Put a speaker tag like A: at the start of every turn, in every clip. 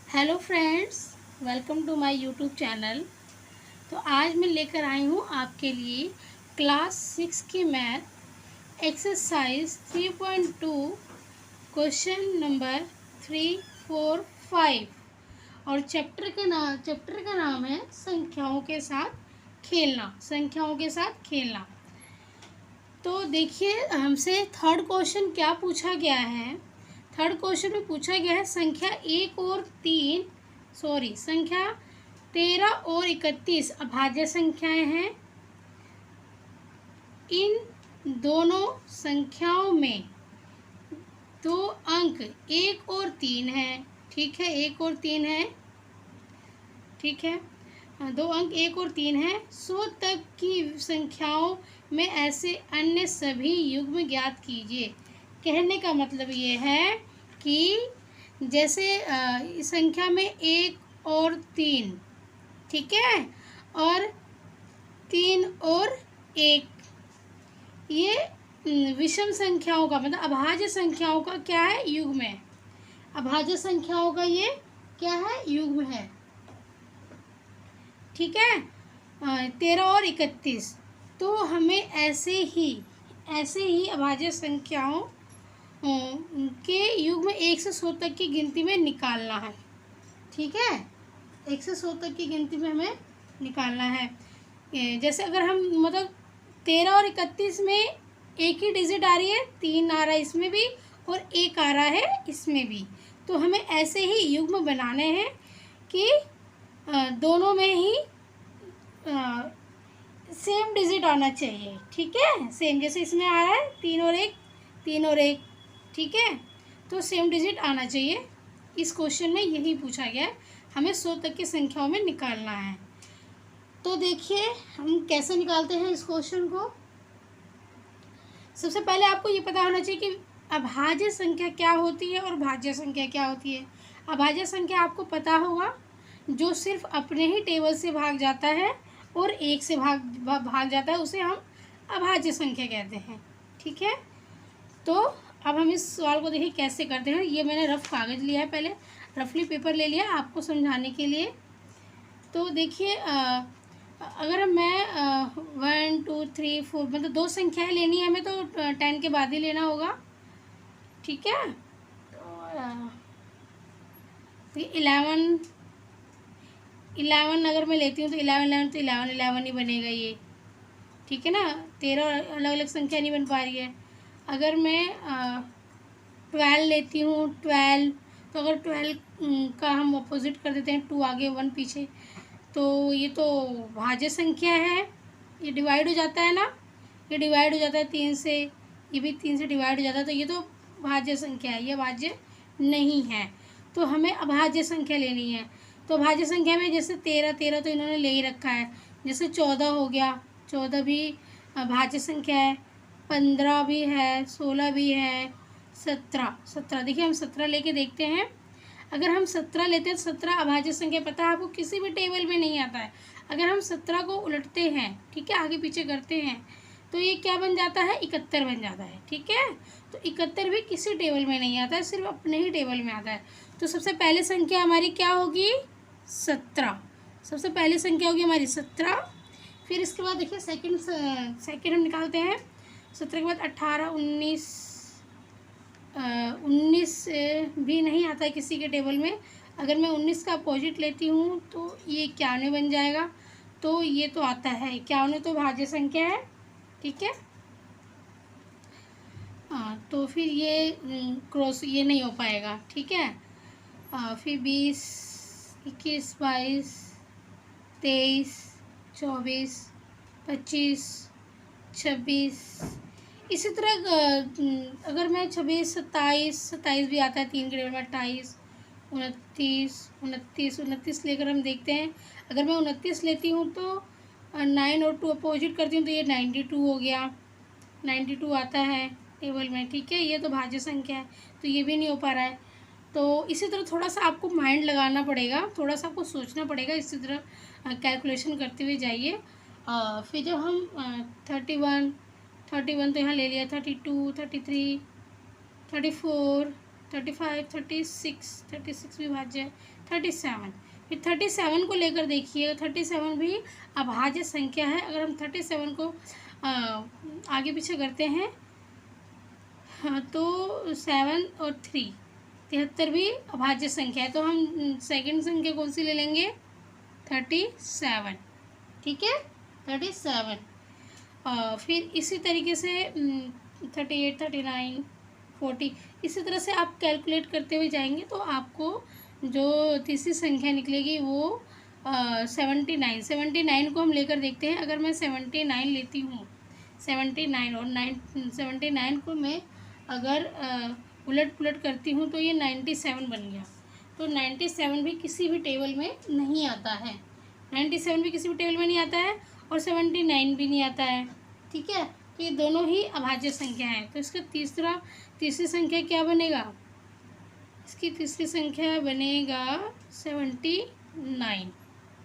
A: Hello friends, welcome to my YouTube channel. तो आज मैं लेकर आई हूँ आपके लिए क्लास 6 की मैथ एक्सरसाइज 3.2 क्वेश्चन नंबर 3, 4, 5 और चैप्टर का नाम है संख्याओं के साथ खेलना। तो देखिए, हमसे थर्ड क्वेश्चन क्या पूछा गया है। थर्ड क्वेश्चन में पूछा गया है संख्या 13 और 31 अभाज्य संख्याएं हैं। इन दोनों संख्याओं में दो अंक 1 और 3 हैं। ठीक है, 1 और 3 है। ठीक है, दो अंक 1 और 3 हैं। 100 तक की संख्याओं में ऐसे अन्य सभी युग्म ज्ञात कीजिए। कहने का मतलब ये है कि जैसे इस संख्या में 1 और 3, ठीक है, और 3 और 1, ये विषम संख्याओं का मतलब अभाज्य संख्याओं का क्या है, युग्म है। अभाज्य संख्याओं का ये क्या है, युग्म है। ठीक है, 13 और 31। तो हमें ऐसे ही अभाज्य संख्याओं के युग्म 1 से 100 तक की गिनती में निकालना है। ठीक है, 1 से 100 तक की गिनती में हमें निकालना है। जैसे अगर हम मतलब 13 और 31 में एक ही डिजिट आ रही है, 3 आ रहा है इसमें भी और 1 आ रहा है इसमें भी, तो हमें ऐसे ही युग्म बनाने हैं कि दोनों में ही सेम डिजिट आना चाहिए। ठीक है, सेम, जैसे इसमें आ रहा है 3 और 1, 3 और 1। ठीक है, तो सेम डिजिट आना चाहिए। इस क्वेश्चन में यही पूछा गया है, हमें 100 तक की संख्याओं में निकालना है। तो देखिए हम कैसे निकालते हैं इस क्वेश्चन को। सबसे पहले आपको ये पता होना चाहिए कि अभाज्य संख्या क्या होती है और भाज्य संख्या क्या होती है। अभाज्य संख्या आपको पता होगा, जो सिर्फ अपने ही टेबल से भाग जाता है और 1 से भाग जाता है, उसे हम अभाज्य संख्या कहते हैं। ठीक है, तो अब हम इस सवाल को देखिए कैसे करते हैं। ये मैंने रफ कागज़ लिया है, पहले रफली पेपर ले लिया आपको समझाने के लिए। तो देखिए, अगर मैं 1, 2, 3, 4 मतलब 2 संख्याएं लेनी है हमें, तो 10 के बाद ही लेना होगा। ठीक है, तो 11 अगर मैं लेती हूँ तो 11 तो 11 ही बनेगा ये। ठीक है ना, 13 अलग अलग संख्या नहीं बन पा रही है। अगर मैं 12 लेती हूँ, 12, तो अगर 12 का हम अपोजिट कर देते हैं, 2 आगे 1 पीछे, तो ये तो भाज्य संख्या है, ये डिवाइड हो जाता है ना, ये डिवाइड हो जाता है 3 से, ये भी 3 से डिवाइड हो जाता है, तो ये तो भाज्य संख्या है, ये भाज्य नहीं है। तो हमें अभाज्य संख्या लेनी है। तो भाज्य संख्या में जैसे 13 तो इन्होंने ले ही रखा है, जैसे 14 हो गया, 14 भी भाज्य संख्या है, 15 भी है, 16 भी है, 17 देखिए हम 17 लेके देखते हैं। अगर हम 17 लेते हैं, 17 अभाज्य संख्या पता है आपको, किसी भी टेबल में नहीं आता है। अगर हम 17 को उलटते हैं, ठीक है, आगे पीछे करते हैं, तो ये क्या बन जाता है, 71 बन जाता है। ठीक है, तो 71 भी किसी टेबल में नहीं आता है, सिर्फ अपने ही टेबल में आता है। तो सबसे पहले संख्या हमारी क्या होगी, 17। सबसे पहली संख्या होगी हमारी 17। फिर इसके बाद देखिए सेकेंड हम निकालते हैं। 17 के बाद 18, 19 भी नहीं आता है किसी के टेबल में। अगर मैं 19 का अपोजिट लेती हूँ तो ये 91 बन जाएगा। तो ये तो आता है 51, तो भाज्य संख्या है। ठीक है, तो फिर ये क्रॉस ये नहीं हो पाएगा। ठीक है, फिर 20, 21, 22, 23, 24, 25, 26, इसी तरह अगर मैं 26, 27 भी आता है 3 के टेबल में, 28, 29 लेकर हम देखते हैं। अगर मैं 29 लेती हूँ तो 9 और 2 अपोजिट करती हूँ, तो ये 92 हो गया, 92 आता है टेबल में। ठीक है, ये तो भाज्य संख्या है, तो ये भी नहीं हो पा रहा है। तो इसी तरह थोड़ा सा आपको माइंड लगाना पड़ेगा, थोड़ा सा आपको सोचना पड़ेगा, इसी तरह कैलकुलेशन करते हुए जाइए। फिर जब हम 31 तो यहाँ ले लिया, 32, 33, 34, 35, 36 भी भाज्य है, 37। फिर 37 को लेकर देखिए, 37 भी अभाज्य संख्या है। अगर हम 37 को आगे पीछे करते हैं, हाँ, तो 7 और 3 73 भी अभाज्य संख्या है। तो हम सेकंड संख्या कौन सी ले लेंगे? 37, ठीक है, 37। फिर इसी तरीके से 38, 39, 40, इसी तरह से आप कैलकुलेट करते हुए जाएंगे तो आपको जो तीसरी संख्या निकलेगी वो 79 को हम लेकर देखते हैं। अगर मैं 79 लेती हूँ, 79 और 79 को मैं अगर उलट पुलट करती हूँ तो ये 97 बन गया। तो 97 भी किसी भी टेबल में नहीं आता है, 97 भी किसी भी टेबल में नहीं आता है और 79 भी नहीं आता है, ठीक है। तो ये दोनों ही अभाज्य संख्या है। तो इसका तीसरी संख्या क्या बनेगा? इसकी तीसरी संख्या बनेगा 79,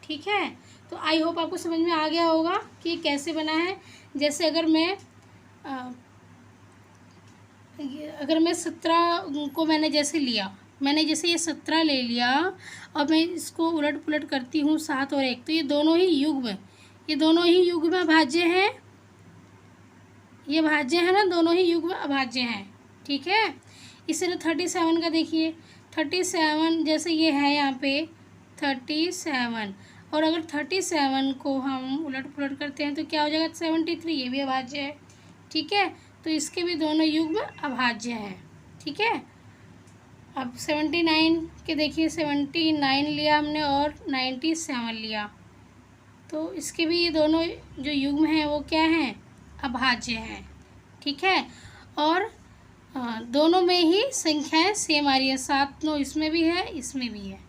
A: ठीक है। तो आई होप आपको समझ में आ गया होगा कि ये कैसे बना है। जैसे अगर मैं 17 को मैंने जैसे लिया, मैंने जैसे ये 17 ले लिया और मैं इसको उलट पुलट करती हूँ 7 और 1, तो ये दोनों ही युग्म भाज्य हैं। ये भाज्य है ना, दोनों ही युग्म अभाज्य हैं, ठीक है। इसी तरह 37 का देखिए, 37 जैसे ये है यहाँ पे 37, और अगर 37 को हम उलट पुलट करते हैं तो क्या हो जाएगा? 73, ये भी अभाज्य है, ठीक है। तो इसके भी दोनों युग्म अभाज्य हैं, ठीक है। अब 79 के देखिए, 79 लिया हमने और 97 लिया, तो इसके भी ये दोनों जो युग्म हैं वो क्या हैं? अभाज्य हैं, ठीक है। और दोनों में ही संख्याएं सेम आ रही है, 7 9 इसमें भी है, इसमें भी है,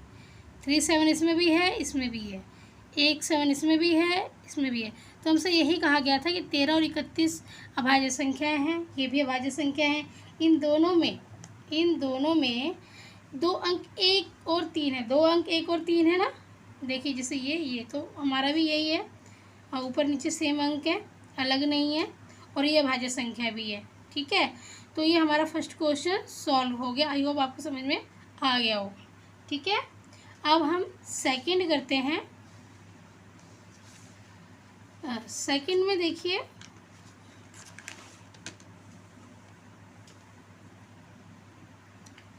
A: 3 7 इसमें भी है, इसमें भी है, 1 7 इसमें भी है, इसमें भी है। तो हमसे यही कहा गया था कि 13 और 31 अभाज्य संख्याएं हैं, ये भी अभाज्य संख्या हैं। इन दोनों में 2 अंक 1 और 3 है, 2 अंक 1 और 3 है ना। देखिए जैसे ये तो हमारा भी यही है, और ऊपर नीचे सेम अंक है, अलग नहीं है, और ये अभाज्य संख्या भी है, ठीक है। तो ये हमारा फर्स्ट क्वेश्चन सॉल्व हो गया। आई होप आपको समझ में आ गया होगा, ठीक है। अब हम सेकंड करते हैं। सेकंड में देखिए,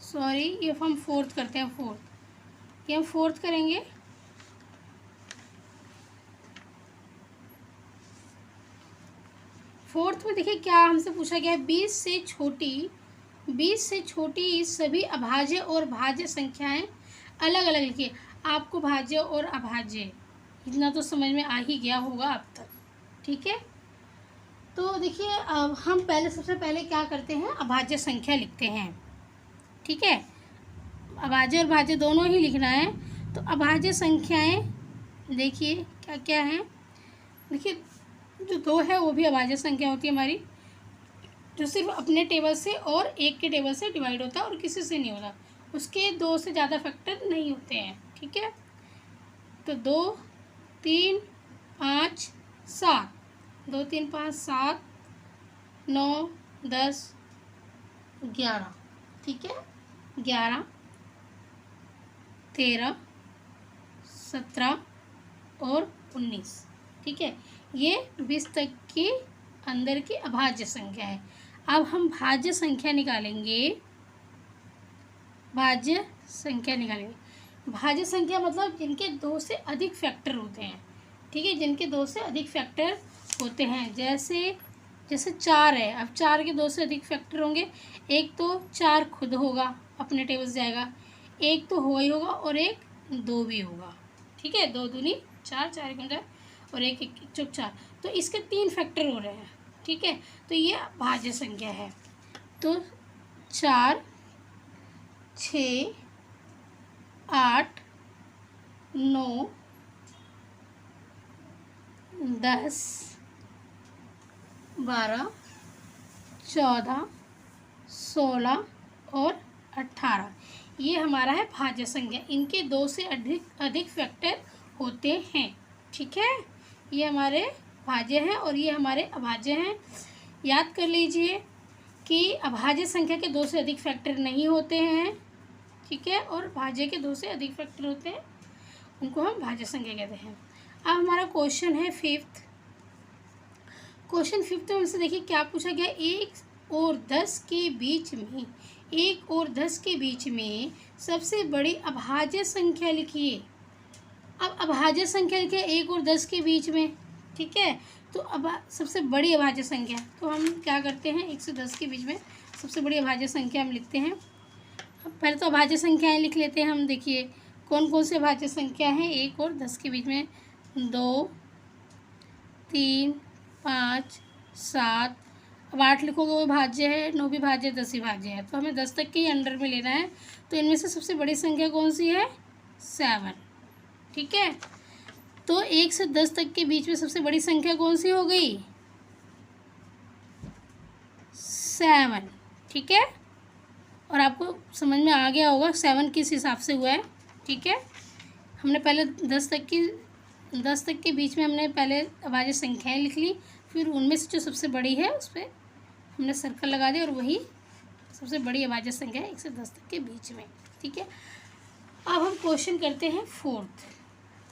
A: सॉरी, ये हम फोर्थ करते हैं, ये हम फोर्थ करेंगे। फोर्थ में देखिए क्या हमसे पूछा गया है, 20 से छोटी सभी अभाज्य और भाज्य संख्याएं अलग अलग लिखिए। आपको भाज्य और अभाज्य इतना तो समझ में आ ही गया होगा अब तक, ठीक है। तो देखिए अब हम सबसे पहले क्या करते हैं? अभाज्य संख्या लिखते हैं, ठीक है। अभाज्य और भाज्य दोनों ही लिखना है। तो अभाज्य संख्याएं देखिए क्या क्या हैं। देखिए जो 2 है वो भी अभाज्य संख्या होती है हमारी, जो सिर्फ अपने टेबल से और 1 के टेबल से डिवाइड होता है और किसी से नहीं होता, उसके 2 से ज़्यादा फैक्टर नहीं होते हैं, ठीक है। तो 2 3 5 7, 2 3 5 7 9 10 11, ठीक है, 11 13 17 और 19, ठीक है। ये 20 तक की अंदर की अभाज्य संख्या है। अब हम भाज्य संख्या निकालेंगे। भाज्य संख्या मतलब जिनके 2 से अधिक फैक्टर होते हैं, ठीक है, जिनके 2 से अधिक फैक्टर होते हैं। जैसे 4 है, अब 4 के 2 से अधिक फैक्टर होंगे। एक तो 4 खुद होगा, अपने टेबल से जाएगा, एक तो हो ही होगा और एक 2 भी होगा, ठीक है। 2 दूनी 4, 4 गुना और 1 1 चौक 4, तो इसके 3 फैक्टर हो रहे हैं, ठीक है। तो ये भाज्य संख्या है। तो 4 6 8 9 10 12 14 16 और 18, ये हमारा है भाज्य संख्या। इनके 2 से अधिक फैक्टर होते हैं, ठीक है। ये हमारे भाज्य हैं और ये हमारे अभाज्य हैं। याद कर लीजिए कि अभाज्य संख्या के 2 से अधिक फैक्टर नहीं होते हैं, ठीक है, और भाज्य के 2 से अधिक फैक्टर होते हैं, उनको हम भाज्य संख्या कहते हैं। अब हमारा क्वेश्चन है फिफ्थ। क्वेश्चन फिफ्थ में हमसे देखिए क्या पूछा गया, 1 और 10 के बीच में, 1 और 10 के बीच में सबसे बड़ी अभाज्य संख्या लिखिए। अब अभाज्य संख्या लिखिए 1 और 10 के बीच में, ठीक है, तो अब सबसे बड़ी अभाज्य संख्या, तो हम क्या करते हैं, 1 से 10 के बीच में सबसे बड़ी अभाज्य संख्या हम लिखते हैं। पहले तो अभाज्य संख्याएं लिख लेते हैं हम। देखिए कौन कौन से अभाज्य संख्या हैं 1 और 10 के बीच में, 2, 3, 5, 7। अब 8 लिखोगे वो भाज्य है, 9 भी भाज्य, 10 ही भाज्य है, तो हमें 10 तक के ही अंडर में लेना है। तो इनमें से सबसे बड़ी संख्या कौन सी है, 7, ठीक है। तो 1 से 10 तक के बीच में सबसे बड़ी संख्या कौन सी हो गई, 7, ठीक है। और आपको समझ में आ गया होगा 7 किस हिसाब से हुआ है, ठीक है। हमने पहले 10 तक के बीच में हमने पहले अभाज्य संख्याएं लिख ली, फिर उनमें से जो सबसे बड़ी है उस पर हमने सर्कल लगा दिया, और वही सबसे बड़ी अभाज्य संख्या है 1 से 10 तक के बीच में, ठीक है। अब हम क्वेश्चन करते हैं फोर्थ,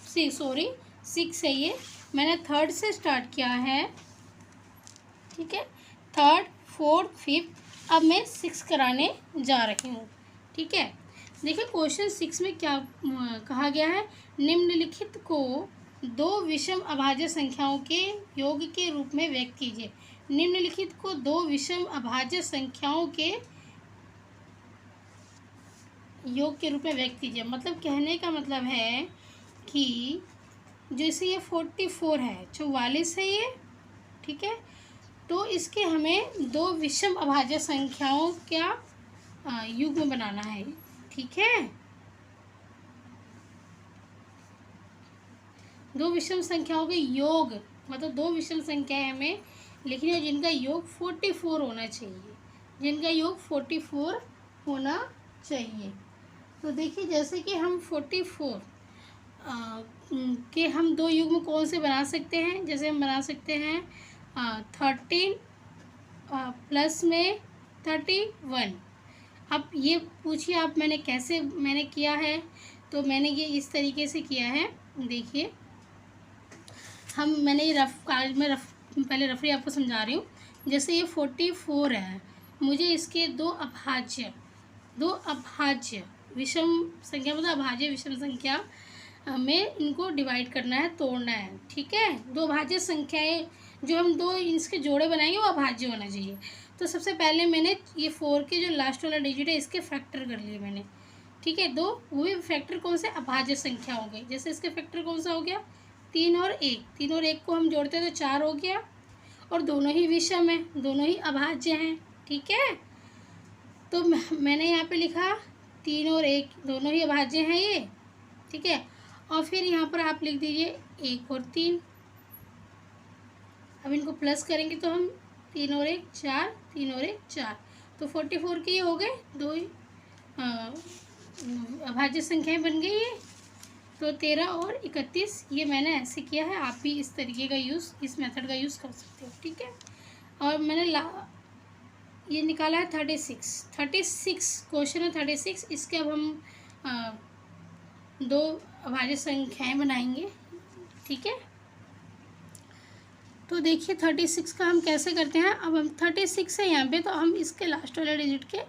A: 6 है ये, मैंने थर्ड से स्टार्ट किया है, ठीक है, थर्ड, फोर्थ, फिफ्थ, अब मैं 6 कराने जा रही हूँ, ठीक है। देखिए क्वेश्चन 6 में क्या कहा गया है, निम्नलिखित को 2 विषम अभाज्य संख्याओं के योग के रूप में व्यक्त कीजिए। निम्नलिखित को 2 विषम अभाज्य संख्याओं के योग के रूप में व्यक्त कीजिए। मतलब कहने का मतलब है कि जैसे ये 44 है, 44 है ये, ठीक है, तो इसके हमें 2 विषम अभाज्य संख्याओं का युग्म बनाना है, ठीक है। 2 विषम संख्याओं के योग, मतलब 2 विषम संख्याएं हमें लिखनी है जिनका योग 44 होना चाहिए, जिनका योग 44 होना चाहिए। तो देखिए जैसे कि हम 44 के हम 2 युग्म कौन से बना सकते हैं, जैसे हम बना सकते हैं 13 प्लस में 31। अब ये पूछिए आप मैंने किया है, तो मैंने ये इस तरीके से किया है। देखिए मैंने ये कागज में पहले रफली आपको समझा रही हूँ। जैसे ये 44 है, मुझे इसके 2 अभाज्य विषम संख्या, मतलब अभाज्य विषम संख्या में इनको डिवाइड करना है, तोड़ना है, ठीक है। 2 अभाज्य संख्याएं जो हम 2 इसके जोड़े बनाएंगे वो अभाज्य होना चाहिए। तो सबसे पहले मैंने ये 4 के जो लास्ट वाला डिजिट है इसके फैक्टर कर लिए मैंने, ठीक है। 2 वो भी फैक्टर कौन से, अभाज्य संख्या हो गई। जैसे इसके फैक्टर कौन सा हो गया, 3 और 1, 3 और 1 को हम जोड़ते हैं तो 4 हो गया, और दोनों ही विषम है, दोनों ही अभाज्य हैं, ठीक है। तो मैंने यहाँ पे लिखा 3 और 1 दोनों ही अभाज्य हैं ये, ठीक है। और फिर यहाँ पर आप लिख दीजिए 1 और 3। अब इनको प्लस करेंगे तो हम 3 और 1 4, 3 और 1 4, तो 44 के ये हो गए 2 अभाज्य संख्याएं बन गई ये। तो 13 और 31 ये मैंने ऐसे किया है, आप भी इस तरीके का इस मेथड का यूज़ कर सकते हो, ठीक है। और मैंने ये निकाला है 36 क्वेश्चन है 36। इसके अब हम 2 अभाज्य संख्याएं बनाएंगे, ठीक है। तो देखिए 36 का हम कैसे करते हैं। अब हम 36 है यहाँ पे, तो हम इसके लास्ट वाले डिजिट के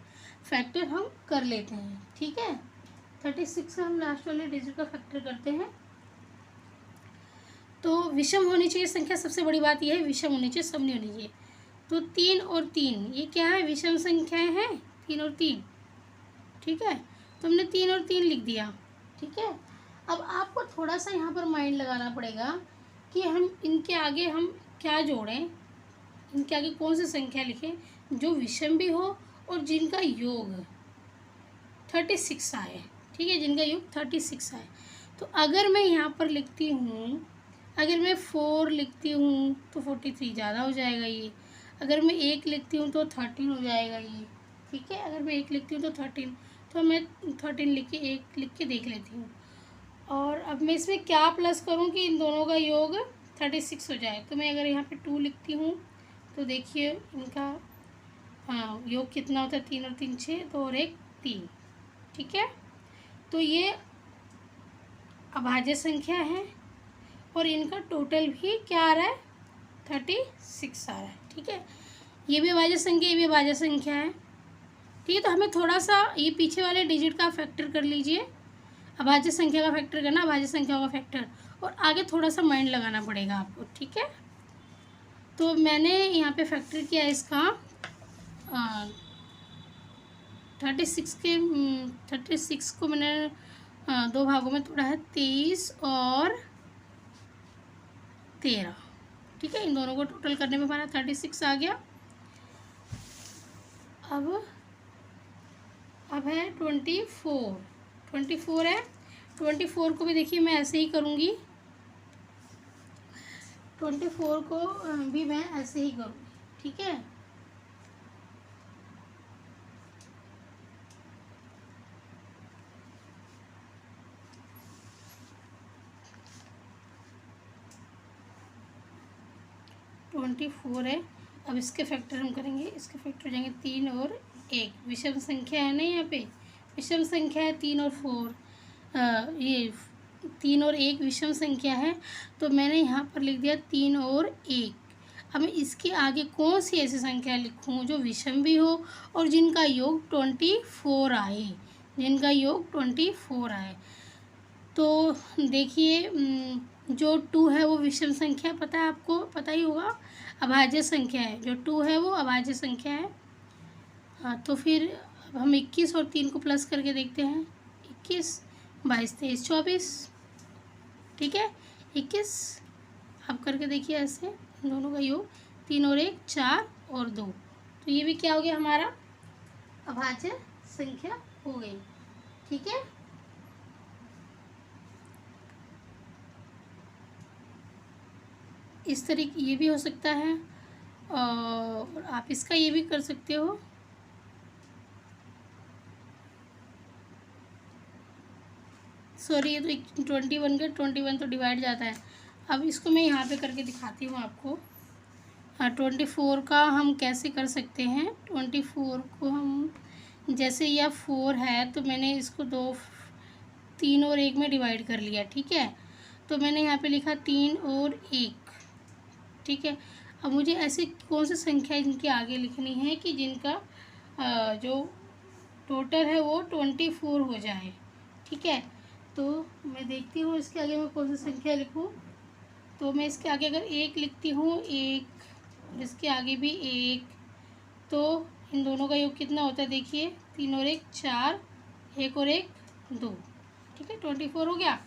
A: फैक्टर हम कर लेते हैं, ठीक है। 36 का हम लास्ट वाले डिजिट का फैक्टर करते हैं। तो विषम होनी चाहिए संख्या, सबसे बड़ी बात यह है विषम होनी चाहिए, सम नहीं होनी चाहिए। तो 3 और 3 ये क्या है, विषम संख्याएं हैं, 3 और 3, ठीक है। तो हमने 3 और 3 लिख दिया, ठीक है। अब आपको थोड़ा सा यहाँ पर माइंड लगाना पड़ेगा कि हम इनके आगे हम क्या जोड़ें, इनके आगे कौन सी संख्या लिखें जो विषम भी हो और जिनका योग 36 आए, ठीक है, जिनका योग 36 आए। तो अगर मैं यहाँ पर लिखती हूँ, अगर मैं 4 लिखती हूँ तो 43 ज़्यादा हो जाएगा ये। अगर मैं 1 लिखती हूँ तो 13 हो जाएगा ये, ठीक है। अगर मैं 1 लिखती हूँ तो 13, तो मैं 13 लिख के 1 लिख के देख लेती हूँ। और अब मैं इसमें क्या प्लस करूँ कि इन दोनों का योग 36 हो जाए। तो मैं अगर यहाँ पे 2 लिखती हूँ तो देखिए इनका योग कितना होता है, 3 और 3 6, 2 और 1 3। ठीक है, तो ये अभाज्य संख्या है और इनका टोटल भी क्या आ रहा है, 36 आ रहा है। ठीक है, ये भी अभाज्य संख्या, ये भी अभाज्य संख्या है। ठीक है, तो हमें थोड़ा सा ये पीछे वाले डिजिट का फैक्टर कर लीजिए, अभाज्य संख्या का फैक्टर करना, अभाज्य संख्या का फैक्टर, और आगे थोड़ा सा माइंड लगाना पड़ेगा आपको। ठीक है, तो मैंने यहाँ पे फैक्टर किया इसका 36 को मैंने 2 भागों में तोड़ा है, 23 और 13। ठीक है, इन दोनों को टोटल करने में हमारा 36 आ गया। अब है 24 है। 24 को भी देखिए मैं ऐसे ही करूँगी, 24 को भी मैं ऐसे ही करूँगी। ठीक है, ट्वेंटी फोर है। अब इसके फैक्टर हम करेंगे, इसके फैक्टर हो जाएंगे 3 और 1, विषम संख्या है ना, यहाँ पे विषम संख्या है 3 और 4, ये 3 और 1 विषम संख्या है, तो मैंने यहाँ पर लिख दिया 3 और 1। अब मैं इसके आगे कौन सी ऐसी संख्या लिखूँ जो विषम भी हो और जिनका योग 24 आए, जिनका योग 24 आए। तो देखिए जो 2 है वो विषम संख्या, पता है आपको, पता ही होगा, अभाज्य संख्या है। जो 2 है वो अभाज्य संख्या है। हाँ, तो फिर अब हम 21 और 3 को प्लस करके देखते हैं, 21 22 23 24। ठीक है, 21 आप करके देखिए ऐसे, इन दोनों का योग 3 और 1 4 और 2, तो ये भी क्या हो गया, हमारा अभाज्य संख्या हो गई। ठीक है, इस तरीके ये भी हो सकता है, और आप इसका ये भी कर सकते हो। सॉरी, ये तो 21 का 21 तो डिवाइड जाता है। अब इसको मैं यहाँ पे करके दिखाती हूँ आपको। 24 का हम कैसे कर सकते हैं, 24 को हम जैसे यह 4 है तो मैंने इसको 2 3 और 1 में डिवाइड कर लिया। ठीक है, तो मैंने यहाँ पे लिखा 3 और 1। ठीक है, अब मुझे ऐसे कौन सी संख्या इनके आगे लिखनी है कि जिनका जो टोटल है वो 24 हो जाए। ठीक है, तो मैं देखती हूँ इसके आगे मैं कौन सी संख्या लिखूँ। तो मैं इसके आगे अगर 1 लिखती हूँ, 1, और इसके आगे भी 1, तो इन दोनों का योग कितना होता है, देखिए 3 और 1 4, 1 और 1 2। ठीक है, 24 हो गया।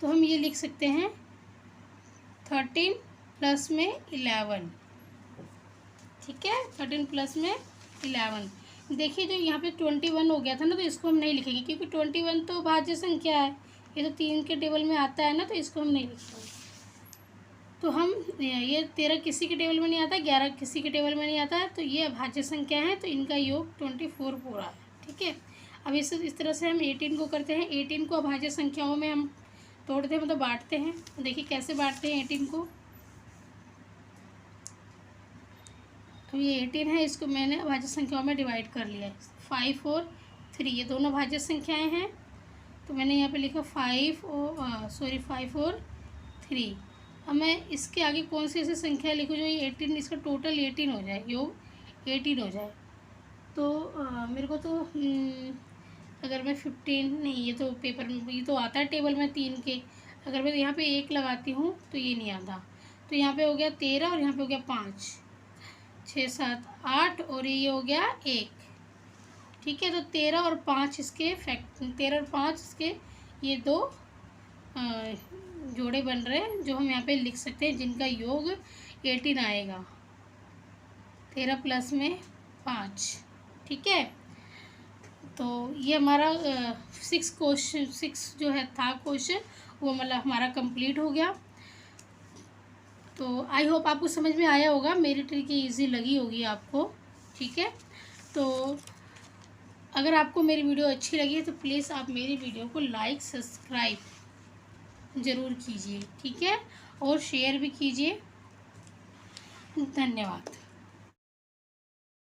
A: तो हम ये लिख सकते हैं 13 प्लस में 11। ठीक है, 13 प्लस में 11। देखिए जो यहाँ पे 21 हो गया था ना, तो इसको हम नहीं लिखेंगे क्योंकि 21 तो भाज्य संख्या है, ये तो 3 के टेबल में आता है ना, तो इसको हम नहीं लिखेंगे। तो हम ये 13 किसी के टेबल में नहीं आता, 11 किसी के टेबल में नहीं आता है, तो ये अभाज्य संख्या है, तो इनका योग 24 पूरा है। ठीक है, अब इस तरह से हम 18 को करते हैं। 18 को अभाज्य संख्याओं में हम तोड़ते हैं, मतलब बांटते हैं। देखिए कैसे बांटते हैं 18 को। अब ये 18 है, इसको मैंने अभाज्य संख्याओं में डिवाइड कर लिया है। 5 और 3 ये दोनों भाज्य संख्याएं हैं, तो मैंने यहाँ पे लिखा 5 और 3। अब मैं इसके आगे कौन सी ऐसी संख्या लिखूँ जो ये 18, इसका टोटल 18 हो जाए, योग 18 हो जाए। तो मेरे को तो अगर मैं 15 नहीं, ये तो पेपर में, ये तो आता है टेबल में 3 के, अगर मैं यहाँ पे 1 लगाती हूँ तो ये नहीं आता। तो यहाँ पे हो गया 13 और यहाँ पे हो गया 5 6 7 8 और ये हो गया 1। ठीक है, तो 13 और 5 इसके 13 और 5 इसके ये 2 जोड़े बन रहे हैं जो हम यहाँ पे लिख सकते हैं, जिनका योग 18 आएगा, 13 प्लस में 5। ठीक है, तो ये हमारा 6 जो है था क्वेश्चन, वो मतलब हमारा कंप्लीट हो गया। तो आई होप आपको समझ में आया होगा, मेरी ट्रिक ईजी लगी होगी आपको। ठीक है, तो अगर आपको मेरी वीडियो अच्छी लगी है तो प्लीज़ आप मेरी वीडियो को लाइक सब्सक्राइब ज़रूर कीजिए। ठीक है, और शेयर भी कीजिए। धन्यवाद।